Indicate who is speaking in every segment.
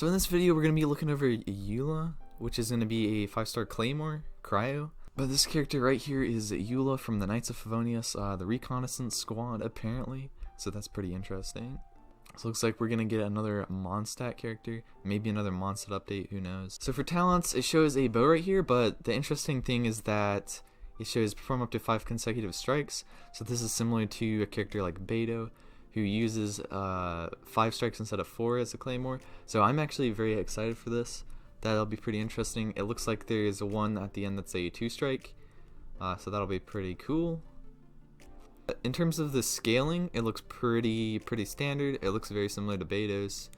Speaker 1: So in this video we're going to be looking over Eula, which is going to be a 5-star Claymore, cryo. But this character right here is Eula from the Knights of Favonius, the reconnaissance squad apparently, so that's pretty interesting. So it looks like we're going to get another Mondstadt character, maybe another Mondstadt update, who knows. So for talents, it shows a bow right here, but the interesting thing is that it shows perform up to 5 consecutive strikes, so this is similar to a character like Beto, who uses 5 strikes instead of 4 as a claymore. So I'm actually very excited for this. That'll be pretty interesting. It looks like there's a one at the end that's a 2 strike, so that'll be pretty cool. In terms of the scaling, it looks pretty standard. It looks very similar to Beto's,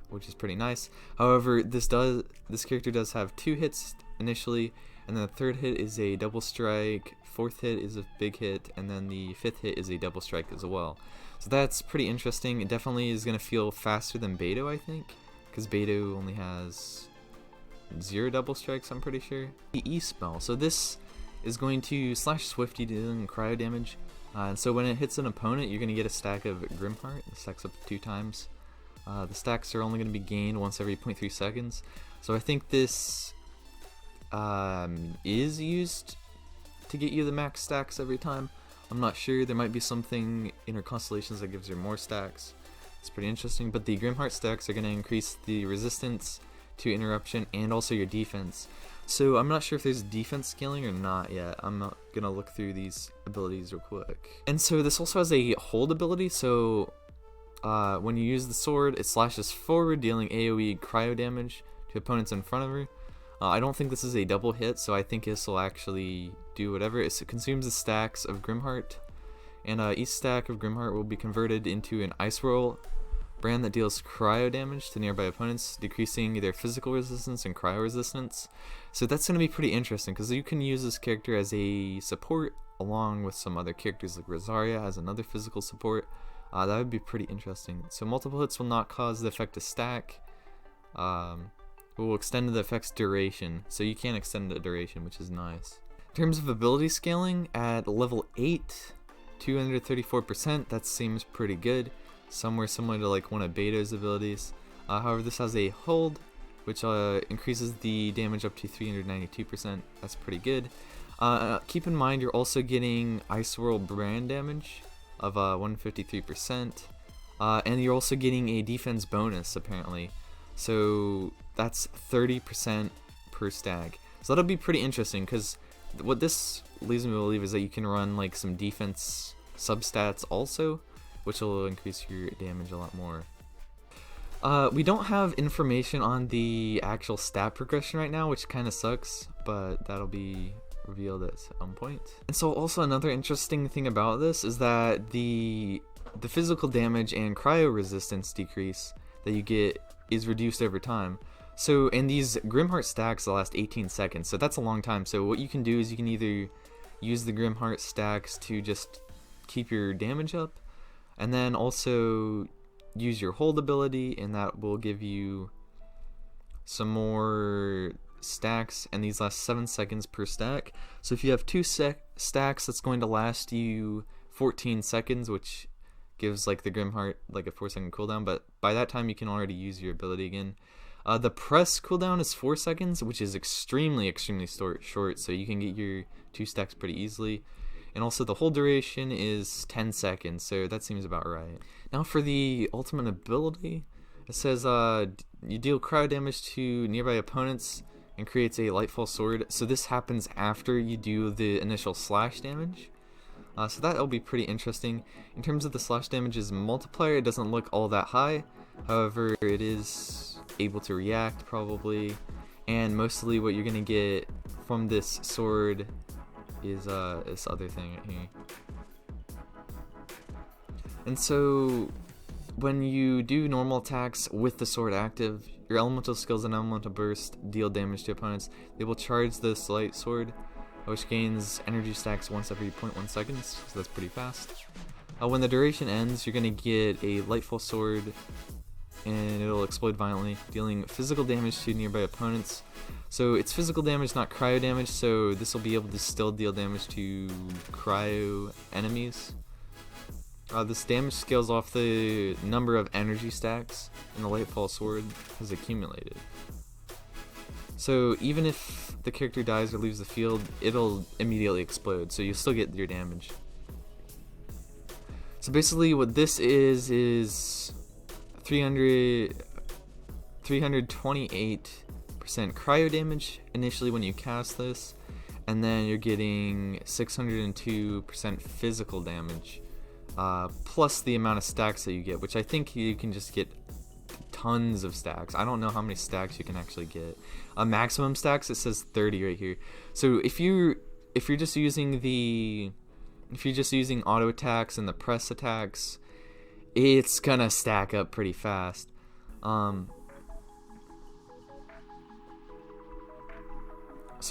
Speaker 1: which is pretty nice. However, this character does have 2 hits initially, and then the 3rd hit is a double strike, 4th hit is a big hit, and then the 5th hit is a double strike as well. So that's pretty interesting. It definitely is going to feel faster than Beto, I think, because Beto only has 0 double strikes, I'm pretty sure. The E spell. So this is going to slash Swifty, dealing cryo damage. And so when it hits an opponent, you're going to get a stack of Grimheart. It stacks up to 2 times. The stacks are only going to be gained once every 0.3 seconds. So I think this is used to get you the max stacks every time. I'm not sure. There might be something in her Constellations that gives her more stacks. It's pretty interesting. But the Grimheart stacks are going to increase the resistance to interruption and also your defense. So I'm not sure if there's defense scaling or not yet. I'm not gonna look through these abilities real quick. And so this also has a hold ability, so when you use the sword, it slashes forward, dealing AoE cryo damage to opponents in front of her. I don't think this is a double hit, so I think this will actually do whatever. It consumes the stacks of Grimheart, and each stack of Grimheart will be converted into an Ice Roll brand that deals cryo damage to nearby opponents, decreasing their physical resistance and cryo resistance. So that's going to be pretty interesting, because you can use this character as a support along with some other characters like Rosaria as another physical support. That would be pretty interesting. So multiple hits will not cause the effect to stack. It will extend the effect's duration, so you can extend the duration, which is nice. In terms of ability scaling, at level 8, 234%, that seems pretty good. Somewhere similar to like one of Beto's abilities. However, this has a hold, which increases the damage up to 392%. That's pretty good. Keep in mind you're also getting Ice Whirl brand damage of 153%, and you're also getting a defense bonus apparently. So that's 30% per stack. So that'll be pretty interesting, because what this leads me to believe is that you can run like some defense substats also, which will increase your damage a lot more. We don't have information on the actual stat progression right now, which kind of sucks, but that'll be revealed at some point. And so also another interesting thing about this is that the physical damage and cryo resistance decrease that you get is reduced over time. So in these Grimheart stacks, they'll last 18 seconds, so that's a long time. So what you can do is you can either use the Grimheart stacks to just keep your damage up, and then also use your hold ability, and that will give you some more stacks, and these last 7 seconds per stack. So if you have 2 stacks, that's going to last you 14 seconds, which gives like the Grimheart like a 4-second cooldown, but by that time you can already use your ability again. The press cooldown is 4 seconds, which is extremely short, so you can get your 2 stacks pretty easily. And also the hold duration is 10 seconds, so that seems about right. Now for the ultimate ability, it says you deal cryo damage to nearby opponents and creates a Lightfall Sword. So this happens after you do the initial slash damage. So that'll be pretty interesting. In terms of the slash damage's multiplier, it doesn't look all that high. However, it is able to react probably. And mostly what you're going to get from this sword is this other thing right here. And so when you do normal attacks with the sword active, your elemental skills and elemental burst deal damage to opponents. They will charge this light sword, which gains energy stacks once every 0.1 seconds, so that's pretty fast. When the duration ends, you're going to get a Lightfall Sword, and it'll explode violently, dealing physical damage to nearby opponents. So it's physical damage, not cryo damage, so this will be able to still deal damage to cryo enemies. This damage scales off the number of energy stacks in the Lightfall Sword has accumulated. So even if the character dies or leaves the field, it'll immediately explode, so you'll still get your damage. So basically what this is 328% cryo damage initially when you cast this, and then you're getting 602% physical damage, plus the amount of stacks that you get, which I think you can just get tons of stacks. I don't know how many stacks you can actually get. Maximum stacks, it says 30 right here. So if you're just using auto attacks and the press attacks, it's gonna stack up pretty fast. So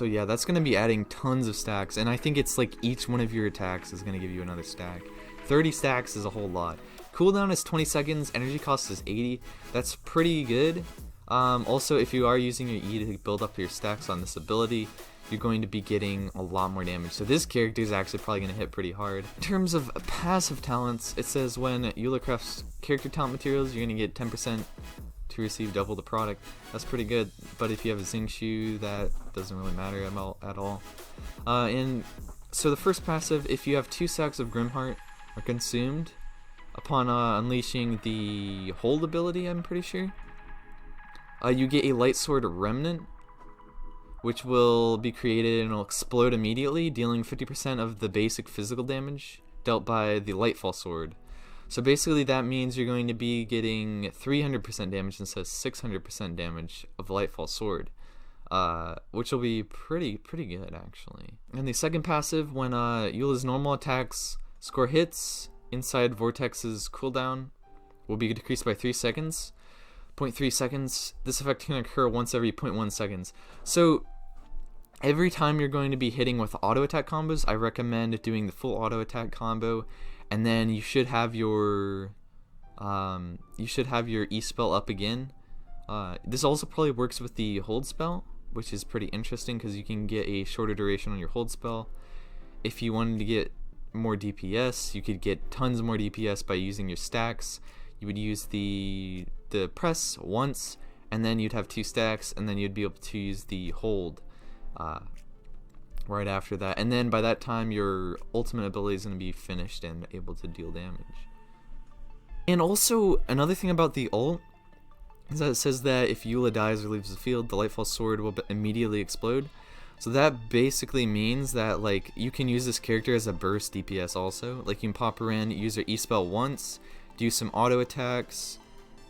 Speaker 1: yeah, that's gonna be adding tons of stacks, and I think it's like each one of your attacks is gonna give you another stack. 30 stacks is a whole lot. Cooldown is 20 seconds, energy cost is 80. That's pretty good. Also, if you are using your E to build up your stacks on this ability, you're going to be getting a lot more damage. So this character is actually probably going to hit pretty hard. In terms of passive talents, it says when Eula crafts character talent materials, you're going to get 10% to receive double the product. That's pretty good, but if you have a Zingshu, that doesn't really matter at all. And so the first passive, if you have 2 stacks of Grimheart are consumed upon unleashing the hold ability, I'm pretty sure, you get a light sword remnant, which will be created and will explode immediately, dealing 50% of the basic physical damage dealt by the Lightfall Sword. So basically that means you're going to be getting 300% damage instead of 600% damage of the Lightfall Sword, which will be pretty good actually. And the second passive, when Eula's normal attacks score hits inside Vortex's cooldown, will be decreased by 3 seconds. 0.3 seconds. This effect can occur once every 0.1 seconds. So every time you're going to be hitting with auto attack combos, I recommend doing the full auto attack combo, and then you should have your E spell up again. This also probably works with the hold spell, which is pretty interesting because you can get a shorter duration on your hold spell. If you wanted to get more DPS, you could get tons more DPS by using your stacks. You would use the press once, and then you'd have 2 stacks, and then you'd be able to use the hold right after that, and then by that time your ultimate ability is going to be finished and able to deal damage. And also another thing about the ult is that it says that if Eula dies or leaves the field, the Lightfall Sword will immediately explode. So that basically means that like you can use this character as a burst DPS also. Like you can pop her in, use her E spell once, do some auto attacks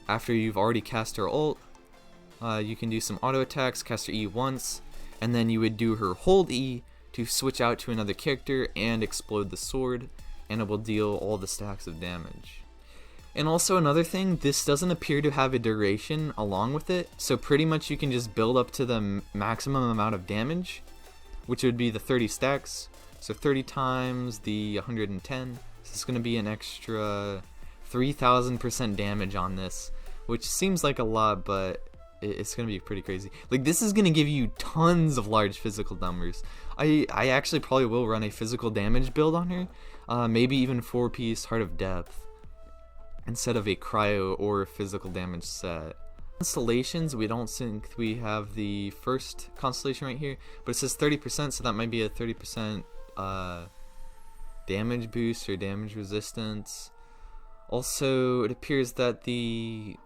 Speaker 1: after you've already cast her ult. You can do some auto attacks, cast her E once, and then you would do her hold E to switch out to another character and explode the sword, and it will deal all the stacks of damage. And also another thing, this doesn't appear to have a duration along with it, so pretty much you can just build up to the maximum amount of damage, which would be the 30 stacks. So 30 times the 110, so it's going to be an extra 3000% damage on this, which seems like a lot, but it's going to be pretty crazy. Like, this is going to give you tons of large physical numbers. I actually probably will run a physical damage build on her, maybe even 4-piece Heart of Depth, instead of a cryo or physical damage set. Constellations, we don't think we have the first constellation right here, but it says 30%, so that might be a 30% damage boost or damage resistance. Also, it appears that the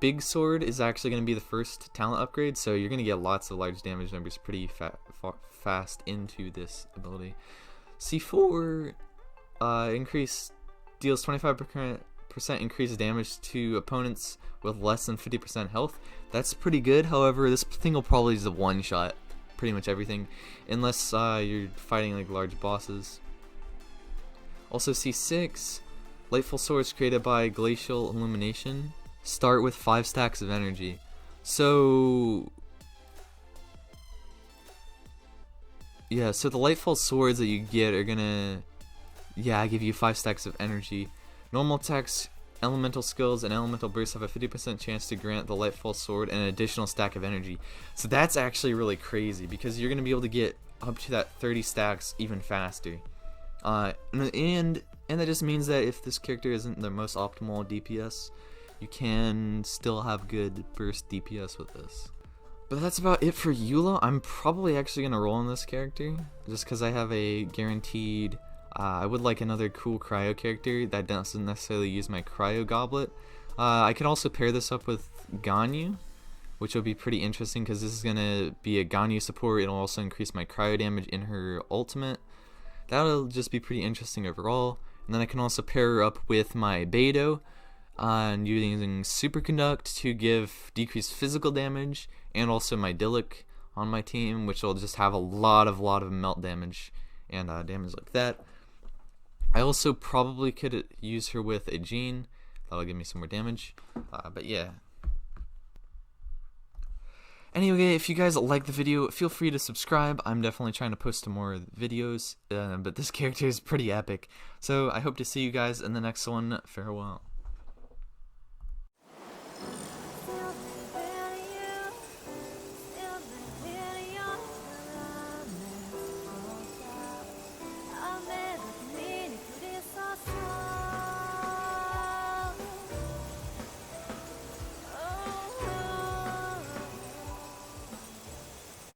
Speaker 1: big sword is actually going to be the first talent upgrade, so you're going to get lots of large damage numbers pretty fast into this ability. C4 deals 25% increased damage to opponents with less than 50% health. That's pretty good. However, this thing will probably just one-shot pretty much everything, unless you're fighting like large bosses. Also, C6, Lightfall Swords created by Glacial Illumination start with 5 stacks of energy. So yeah, so the Lightfall Swords that you get are gonna give you 5 stacks of energy. Normal attacks, elemental skills, and elemental bursts have a 50% chance to grant the Lightfall Sword an additional stack of energy. So that's actually really crazy, because you're going to be able to get up to that 30 stacks even faster. And that just means that if this character isn't the most optimal DPS, you can still have good burst DPS with this. But that's about it for Eula. I'm probably actually going to roll on this character, just because I have a guaranteed... I would like another cool cryo character that doesn't necessarily use my cryo goblet. I can also pair this up with Ganyu, which will be pretty interesting because this is going to be a Ganyu support. It'll also increase my cryo damage in her ultimate. That'll just be pretty interesting overall. And then I can also pair her up with my Beidou, and using Superconduct to give decreased physical damage, and also my Dillick on my team, which will just have a lot of melt damage and damage like that. I also probably could use her with a Jean. That'll give me some more damage. But yeah. Anyway, if you guys like the video, feel free to subscribe. I'm definitely trying to post more videos, but this character is pretty epic. So I hope to see you guys in the next one. Farewell.